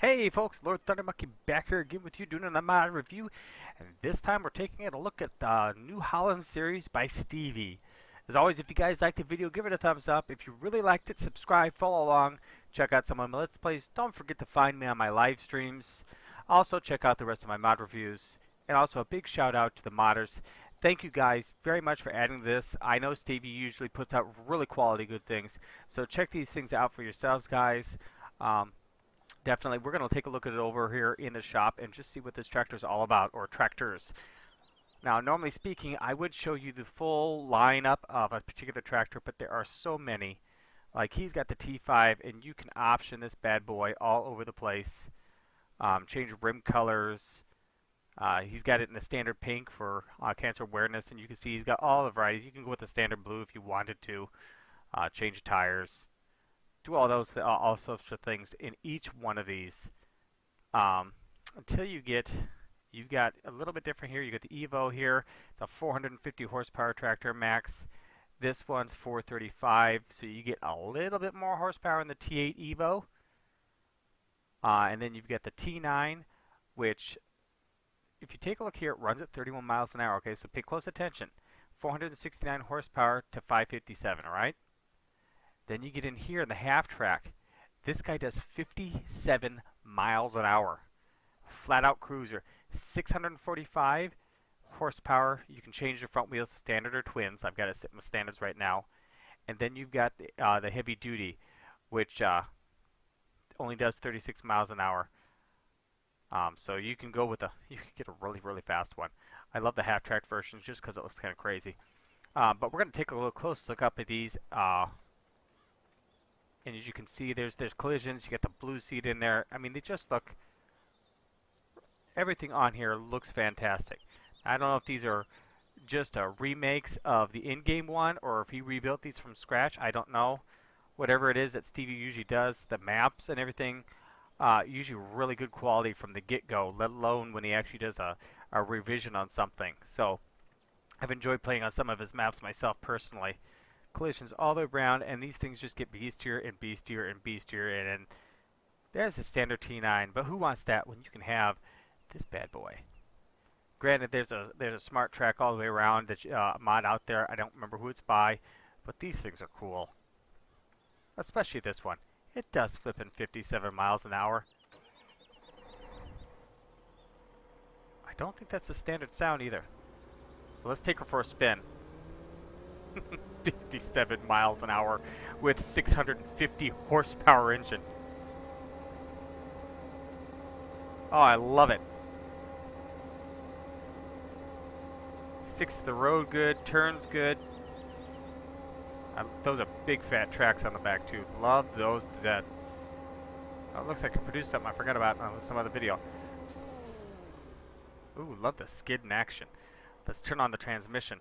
Hey folks, Lord Thunder Monkey back here again with you doing another mod review, and this time we're taking a look at the new Holland series by Stevie. As always, if you guys liked the video, give it a thumbs up. If you really liked it, subscribe, follow along, check out some of my Let's Plays. Don't forget to find me on my live streams. Also, check out the rest of my mod reviews. And also, a big shout out to the modders. Thank you guys very much for adding this. I know Stevie usually puts out really quality good things, so check these things out for yourselves, guys. Definitely, we're going to take a look at it over here in the shop and just see what this tractor is all about, or tractors. Now, normally speaking, I would show you the full lineup of a particular tractor, but there are so many. Like, he's got the T5, and you can option this bad boy all over the place. Change rim colors. He's got it in the standard pink for cancer awareness, and you can see he's got all the varieties. You can go with the standard blue if you wanted to. Change tires. Do all those all sorts of things in each one of these until you've got a little bit different here. You got the Evo here. It's a 450 horsepower tractor max. This one's 435, so you get a little bit more horsepower in the T8 Evo. And then you've got the T9, which, if you take a look here, it runs at 31 miles an hour. Okay, so pay close attention. 469 horsepower to 557. All right. Then you get in here in the half track. This guy does 57 miles an hour. Flat out cruiser. 645 horsepower. You can change your front wheels to standard or twins. I've got it set in the standards right now. And then you've got the heavy duty, which only does 36 miles an hour. So you can go with you can get a really, really fast one. I love the half track versions just because it looks kind of crazy. But we're going to take a little close look up at these. And as you can see, there's collisions. You got the blue seat in there. I mean, they just look. Everything on here looks fantastic. I don't know if these are just remakes of the in-game one, or if he rebuilt these from scratch. I don't know. Whatever it is that Stevie usually does, the maps and everything, usually really good quality from the get-go. Let alone when he actually does a revision on something. So I've enjoyed playing on some of his maps myself personally. Collisions all the way around, and these things just get beastier and beastier and beastier. And there's the standard T9, but who wants that when you can have this bad boy? Granted, there's a smart track all the way around that mod out there. I don't remember who it's by, but these things are cool. Especially this one. It does flip in 57 miles an hour. I don't think that's the standard sound either. Well, let's take her for a spin. 57 miles an hour with 650 horsepower engine. Oh, I love it. Sticks to the road good, turns good. Those are big fat tracks on the back too. Love those to death. Oh, it looks like I produced something I forgot about on some other video. Ooh, love the skid in action. Let's turn on the transmission.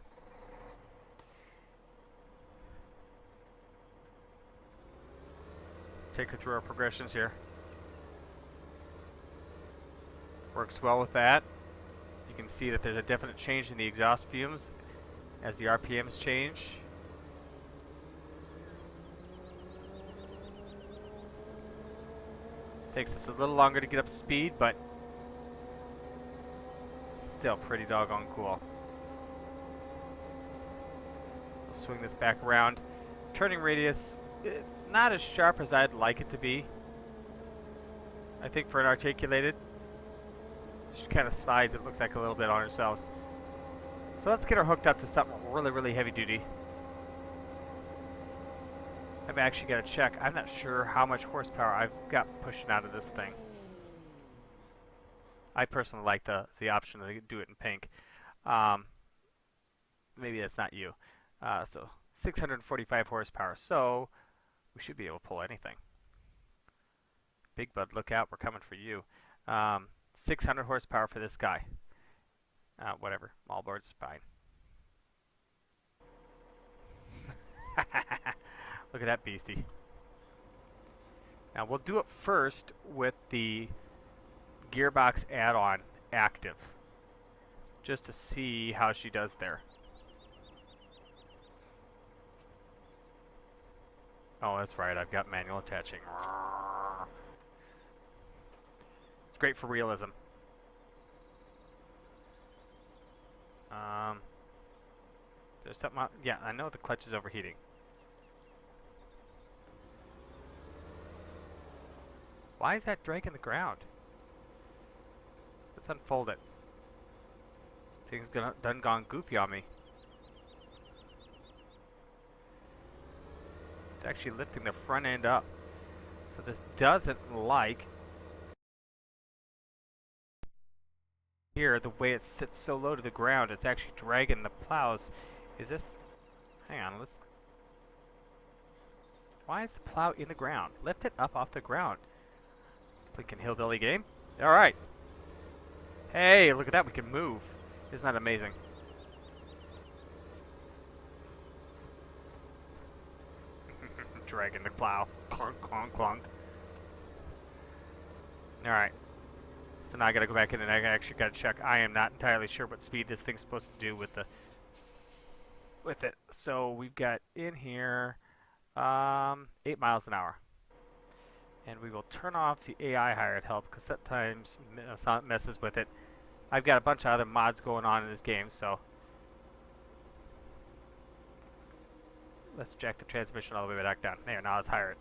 Take her through our progressions here. Works well with that. You can see that there's a definite change in the exhaust fumes as the RPMs change. Takes us a little longer to get up to speed, but still pretty doggone cool. We'll swing this back around. Turning radius, it's not as sharp as I'd like it to be. I think for an articulated, she kind of slides, it looks like a little bit on herself. So let's get her hooked up to something really, really heavy duty. I've actually got to check. I'm not sure how much horsepower I've got pushing out of this thing. I personally like the option to do it in pink. Maybe that's not you. So 645 horsepower. So we should be able to pull anything. Big Bud, look out, we're coming for you. 600 horsepower for this guy. Whatever, Mallboard's fine. Look at that beastie. Now we'll do it first with the gearbox add-on active, just to see how she does there. Oh, that's right, I've got manual attaching. It's great for realism. There's something out, yeah, I know the clutch is overheating. Why is that dragging the ground? Let's unfold it. Things done gone goofy on me. It's actually lifting the front end up. So this doesn't like here the way it sits so low to the ground. It's actually dragging the plows. Is this, hang on, let's, why is the plow in the ground? Lift it up off the ground. Blinking hillbilly game. Alright. Hey, look at that, we can move. Isn't that amazing? Dragging the plow. Clunk, clunk, clunk. Alright. So now I gotta go back in and I actually gotta check. I am not entirely sure what speed this thing's supposed to do with it. So we've got in here 8 miles an hour. And we will turn off the AI hired help because sometimes messes with it. I've got a bunch of other mods going on in this game, so let's jack the transmission all the way back down. There, now let's hire it.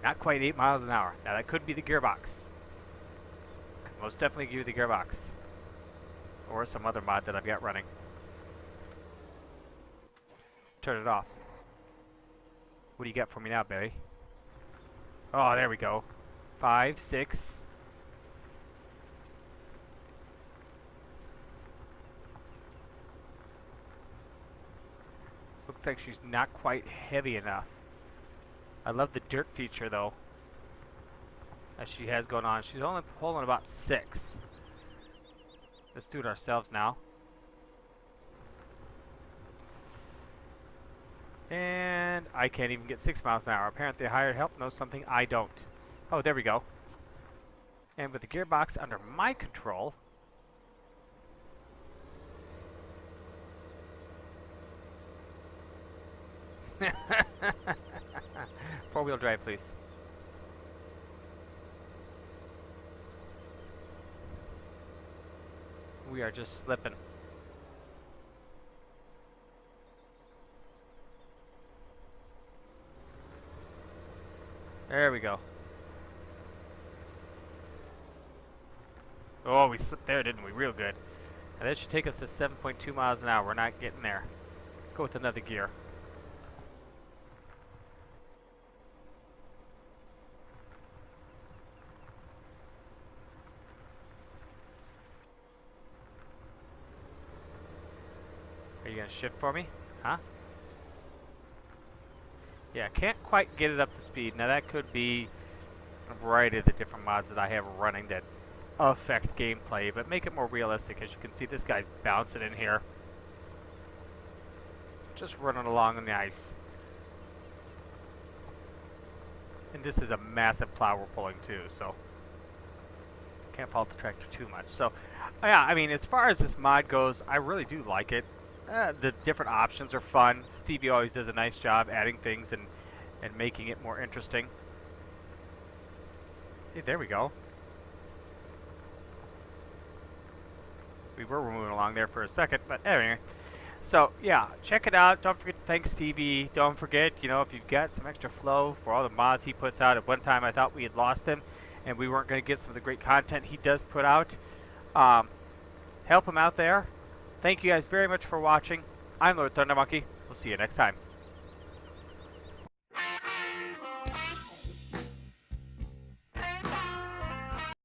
Not quite 8 miles an hour. Now that could be the gearbox. Could most definitely give you the gearbox. Or some other mod that I've got running. Turn it off. What do you got for me now, Barry? Oh, there we go. 5, 6. Looks like she's not quite heavy enough. I love the dirt feature though, as she has going on. She's only pulling about 6. Let's do it ourselves now. And I can't even get 6 miles an hour. Apparently hired help knows something I don't. Oh, there we go. And with the gearbox under my control, four-wheel drive, please. We are just slipping. There we go. Oh, we slipped there, didn't we? Real good. And that should take us to 7.2 miles an hour. We're not getting there. Let's go with another gear. Are you going to shift for me? Huh? Yeah, can't quite get it up to speed. Now that could be a variety of the different mods that I have running that affect gameplay, but make it more realistic. As you can see, this guy's bouncing in here. Just running along on the ice. And this is a massive plow we're pulling too, so can't fault the tractor too much. So, yeah, I mean, as far as this mod goes, I really do like it. The different options are fun. Stevie always does a nice job adding things and making it more interesting. Hey, there we go. We were moving along there for a second, but anyway. So, yeah, check it out. Don't forget to thank Stevie. Don't forget, you know, if you've got some extra flow for all the mods he puts out. At one time, I thought we had lost him, and we weren't going to get some of the great content he does put out. Help him out there. Thank you guys very much for watching. I'm Lord Thunder Monkey. We'll see you next time.